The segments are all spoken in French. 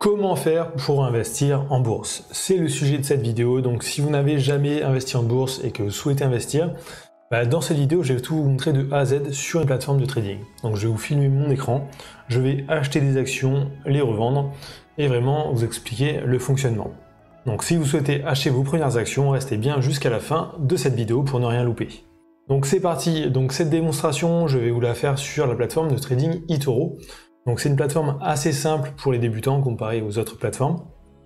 Comment faire pour investir en bourse? C'est le sujet de cette vidéo. Donc si vous n'avez jamais investi en bourse et que vous souhaitez investir, dans cette vidéo, je vais tout vous montrer de A à Z sur une plateforme de trading. Donc je vais vous filmer mon écran, je vais acheter des actions, les revendre et vraiment vous expliquer le fonctionnement. Donc si vous souhaitez acheter vos premières actions, restez bien jusqu'à la fin de cette vidéo pour ne rien louper. Donc c'est parti. Donc cette démonstration, je vais vous la faire sur la plateforme de trading eToro. Donc c'est une plateforme assez simple pour les débutants comparée aux autres plateformes.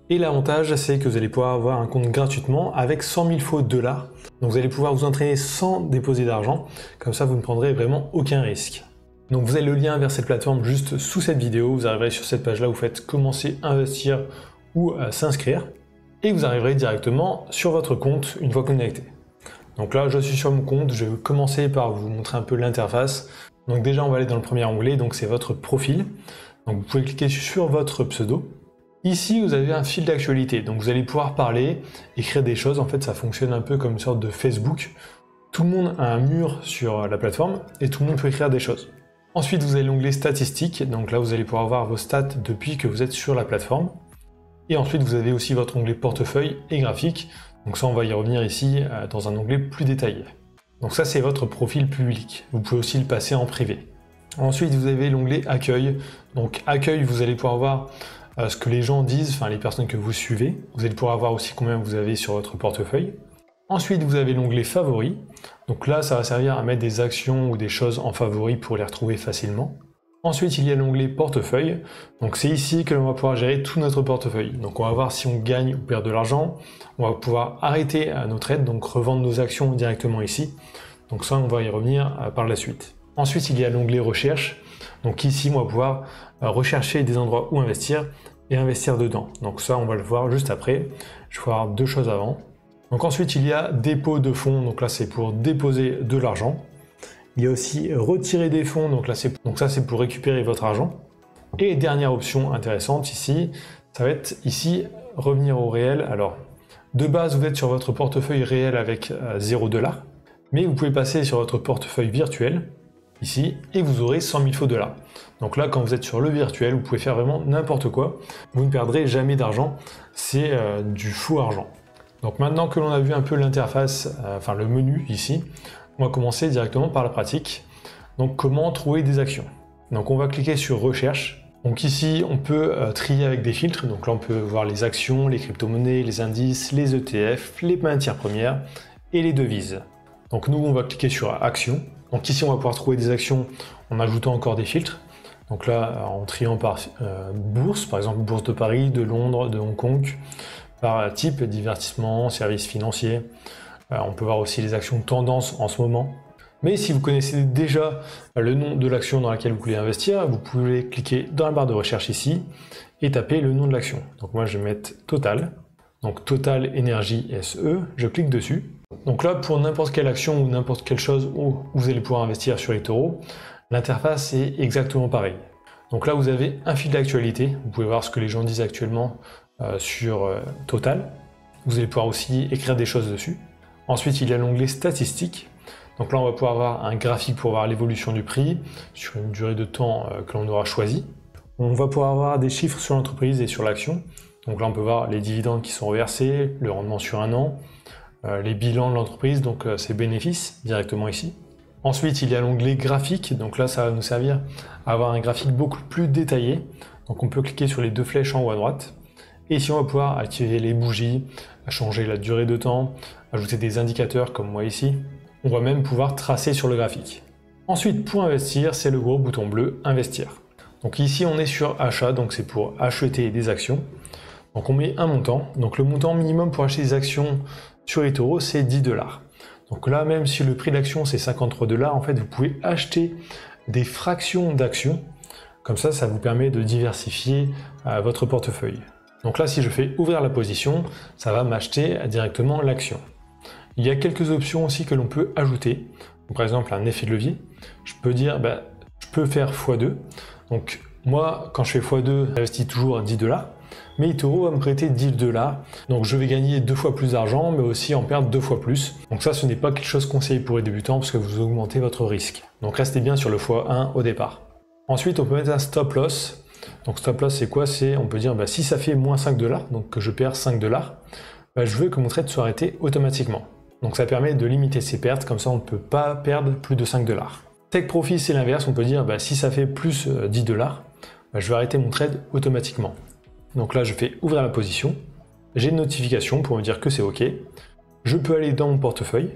Et l'avantage, c'est que vous allez pouvoir avoir un compte gratuitement avec 100 000 faux dollars. Donc vous allez pouvoir vous entraîner sans déposer d'argent. Comme ça, vous ne prendrez vraiment aucun risque. Donc vous avez le lien vers cette plateforme juste sous cette vidéo. Vous arriverez sur cette page-là, vous faites commencer à investir ou s'inscrire. Et vous arriverez directement sur votre compte une fois connecté. Donc là, je suis sur mon compte. Je vais commencer par vous montrer un peu l'interface. Donc déjà, on va aller dans le premier onglet, donc c'est votre profil. Donc vous pouvez cliquer sur votre pseudo. Ici, vous avez un fil d'actualité, donc vous allez pouvoir parler, écrire des choses. En fait, ça fonctionne un peu comme une sorte de Facebook. Tout le monde a un mur sur la plateforme et tout le monde peut écrire des choses. Ensuite, vous avez l'onglet statistiques. Donc là, vous allez pouvoir voir vos stats depuis que vous êtes sur la plateforme. Et ensuite, vous avez aussi votre onglet portefeuille et graphique. Donc ça, on va y revenir ici dans un onglet plus détaillé. Donc ça, c'est votre profil public. Vous pouvez aussi le passer en privé. Ensuite, vous avez l'onglet accueil. Donc accueil, vous allez pouvoir voir ce que les gens disent, enfin les personnes que vous suivez. Vous allez pouvoir voir aussi combien vous avez sur votre portefeuille. Ensuite, vous avez l'onglet favoris. Donc là, ça va servir à mettre des actions ou des choses en favoris pour les retrouver facilement. Ensuite, il y a l'onglet portefeuille. Donc c'est ici que l'on va pouvoir gérer tout notre portefeuille. Donc on va voir si on gagne ou perd de l'argent. On va pouvoir arrêter nos trades, donc revendre nos actions directement ici. Donc ça, on va y revenir par la suite. Ensuite, il y a l'onglet recherche. Donc ici, on va pouvoir rechercher des endroits où investir et investir dedans. Donc ça, on va le voir juste après. Je vais voir deux choses avant. Donc ensuite, il y a dépôt de fonds. Donc là, c'est pour déposer de l'argent. Il y a aussi retirer des fonds, donc ça c'est pour récupérer votre argent. Et dernière option intéressante ici, ça va être ici revenir au réel. Alors de base vous êtes sur votre portefeuille réel avec 0 $, mais vous pouvez passer sur votre portefeuille virtuel ici et vous aurez 100 000 faux dollars. Donc là quand vous êtes sur le virtuel, vous pouvez faire vraiment n'importe quoi, vous ne perdrez jamais d'argent, c'est du faux argent. Donc maintenant que l'on a vu un peu l'interface, enfin le menu ici, on va commencer directement par la pratique. Donc comment trouver des actions. Donc on va cliquer sur recherche. Donc ici on peut trier avec des filtres. Donc là on peut voir les actions, les crypto-monnaies, les indices, les ETF, les matières premières et les devises. Donc nous on va cliquer sur actions. Donc ici on va pouvoir trouver des actions en ajoutant encore des filtres. Donc là en triant par bourse, par exemple bourse de Paris, de Londres, de Hong Kong, par type divertissement, services financiers. On peut voir aussi les actions tendance en ce moment. Mais si vous connaissez déjà le nom de l'action dans laquelle vous voulez investir, vous pouvez cliquer dans la barre de recherche ici et taper le nom de l'action. Donc moi je vais mettre Total. Donc Total Énergie SE, je clique dessus. Donc là pour n'importe quelle action ou n'importe quelle chose où vous allez pouvoir investir sur eToro, l'interface est exactement pareille. Donc là vous avez un fil d'actualité, vous pouvez voir ce que les gens disent actuellement sur Total. Vous allez pouvoir aussi écrire des choses dessus. Ensuite, il y a l'onglet statistiques. Donc là, on va pouvoir avoir un graphique pour voir l'évolution du prix sur une durée de temps que l'on aura choisi. On va pouvoir avoir des chiffres sur l'entreprise et sur l'action. Donc là, on peut voir les dividendes qui sont reversés, le rendement sur un an, les bilans de l'entreprise, donc ses bénéfices directement ici. Ensuite, il y a l'onglet graphique. Donc là, ça va nous servir à avoir un graphique beaucoup plus détaillé. Donc on peut cliquer sur les deux flèches en haut à droite. Et ici, on va pouvoir activer les bougies, changer la durée de temps, ajouter des indicateurs comme moi ici. On va même pouvoir tracer sur le graphique. Ensuite, pour investir, c'est le gros bouton bleu, investir. Donc ici, on est sur achat, donc c'est pour acheter des actions. Donc on met un montant. Donc le montant minimum pour acheter des actions sur eToro, c'est 10 $. Donc là, même si le prix de l'action, c'est 53 $, en fait, vous pouvez acheter des fractions d'actions. Comme ça, ça vous permet de diversifier votre portefeuille. Donc là, si je fais ouvrir la position, ça va m'acheter directement l'action. Il y a quelques options aussi que l'on peut ajouter. Donc, par exemple, un effet de levier. Je peux dire, je peux faire x2. Donc moi, quand je fais x2, j'investis toujours 10 $. Mais eToro va me prêter 10 $. Donc je vais gagner 2 fois plus d'argent, mais aussi en perdre 2 fois plus. Donc ça, ce n'est pas quelque chose conseillé pour les débutants parce que vous augmentez votre risque. Donc restez bien sur le x1 au départ. Ensuite, on peut mettre un stop loss. Donc stop loss c'est quoi? C'est, on peut dire, si ça fait moins 5 $, donc que je perds 5 $, je veux que mon trade soit arrêté automatiquement. Donc ça permet de limiter ses pertes, comme ça on ne peut pas perdre plus de 5 $. Take profit c'est l'inverse, on peut dire si ça fait plus 10 $, je vais arrêter mon trade automatiquement. Donc là je fais ouvrir la position, j'ai une notification pour me dire que c'est OK, je peux aller dans mon portefeuille,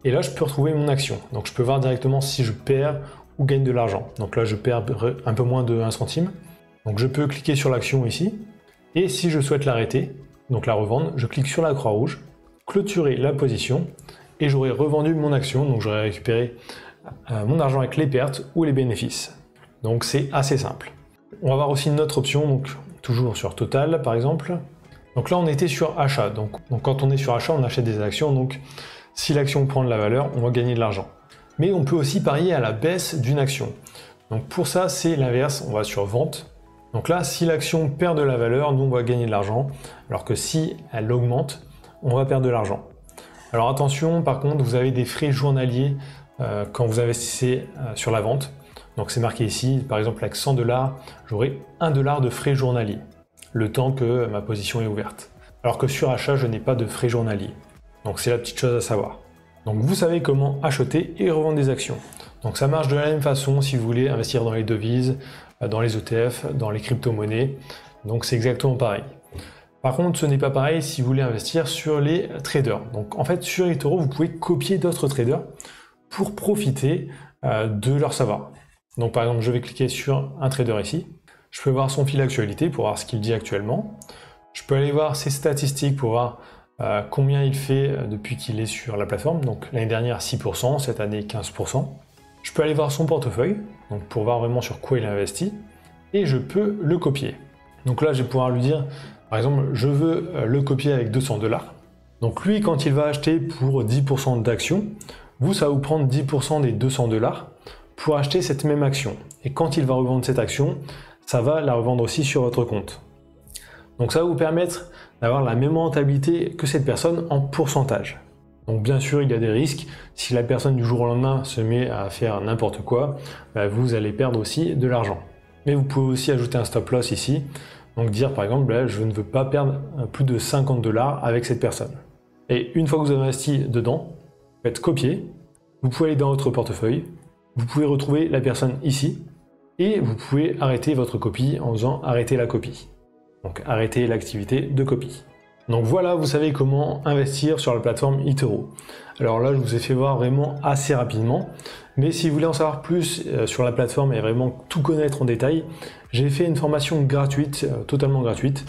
et là je peux retrouver mon action. Donc je peux voir directement si je perds ou gagne de l'argent. Donc là je perds un peu moins de 1 centime, donc je peux cliquer sur l'action ici, et si je souhaite l'arrêter, donc la revendre, je clique sur la croix rouge, clôturer la position, et j'aurai revendu mon action, donc j'aurai récupéré mon argent avec les pertes ou les bénéfices. Donc c'est assez simple. On va voir aussi une autre option, donc toujours sur Total par exemple. Donc là on était sur achat, donc quand on est sur achat on achète des actions, donc si l'action prend de la valeur on va gagner de l'argent. Mais on peut aussi parier à la baisse d'une action. Donc pour ça c'est l'inverse, on va sur vente. Donc là si l'action perd de la valeur, nous on va gagner de l'argent, alors que si elle augmente, on va perdre de l'argent. Alors attention, par contre vous avez des frais journaliers quand vous investissez sur la vente. Donc c'est marqué ici, par exemple avec 100 $, j'aurai 1 $ de frais journaliers, le temps que ma position est ouverte. Alors que sur achat, je n'ai pas de frais journaliers. Donc c'est la petite chose à savoir. Donc vous savez comment acheter et revendre des actions. Donc ça marche de la même façon si vous voulez investir dans les devises, dans les ETF, dans les crypto-monnaies. Donc c'est exactement pareil. Par contre, ce n'est pas pareil si vous voulez investir sur les traders. Donc en fait, sur eToro, vous pouvez copier d'autres traders pour profiter de leur savoir. Donc par exemple, je vais cliquer sur un trader ici. Je peux voir son fil d'actualité pour voir ce qu'il dit actuellement. Je peux aller voir ses statistiques pour voir combien il fait depuis qu'il est sur la plateforme. Donc l'année dernière 6%, cette année 15%. Je peux aller voir son portefeuille, donc pour voir vraiment sur quoi il investit. Et je peux le copier. Donc là, je vais pouvoir lui dire, par exemple, je veux le copier avec 200 $. Donc lui, quand il va acheter pour 10% d'actions, vous, ça va vous prendre 10% des 200 $ pour acheter cette même action. Et quand il va revendre cette action, ça va la revendre aussi sur votre compte. Donc ça va vous permettre d'avoir la même rentabilité que cette personne en pourcentage. Donc bien sûr, il y a des risques. Si la personne du jour au lendemain se met à faire n'importe quoi, vous allez perdre aussi de l'argent. Mais vous pouvez aussi ajouter un stop loss ici. Donc dire par exemple, je ne veux pas perdre plus de 50 $ avec cette personne. Et une fois que vous avez investi dedans, vous faites copier, vous pouvez aller dans votre portefeuille, vous pouvez retrouver la personne ici, et vous pouvez arrêter votre copie en faisant arrêter la copie. Donc arrêter l'activité de copie. Donc voilà, vous savez comment investir sur la plateforme eToro. Alors là, je vous ai fait voir vraiment assez rapidement, mais si vous voulez en savoir plus sur la plateforme et vraiment tout connaître en détail, j'ai fait une formation gratuite, totalement gratuite,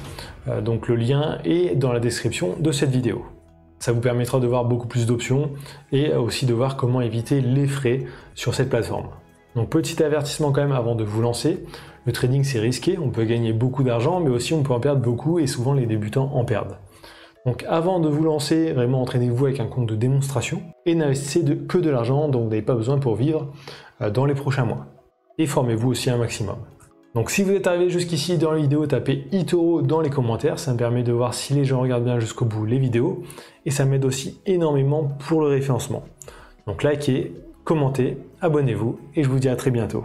donc le lien est dans la description de cette vidéo. Ça vous permettra de voir beaucoup plus d'options et aussi de voir comment éviter les frais sur cette plateforme. Donc petit avertissement quand même avant de vous lancer, le trading c'est risqué, on peut gagner beaucoup d'argent mais aussi on peut en perdre beaucoup et souvent les débutants en perdent. Donc avant de vous lancer, vraiment entraînez-vous avec un compte de démonstration et n'investissez que de l'argent dont vous n'avez pas besoin pour vivre dans les prochains mois. Et formez-vous aussi un maximum. Donc si vous êtes arrivé jusqu'ici dans la vidéo, tapez eToro dans les commentaires, ça me permet de voir si les gens regardent bien jusqu'au bout les vidéos et ça m'aide aussi énormément pour le référencement. Donc likez, commentez, abonnez-vous et je vous dis à très bientôt.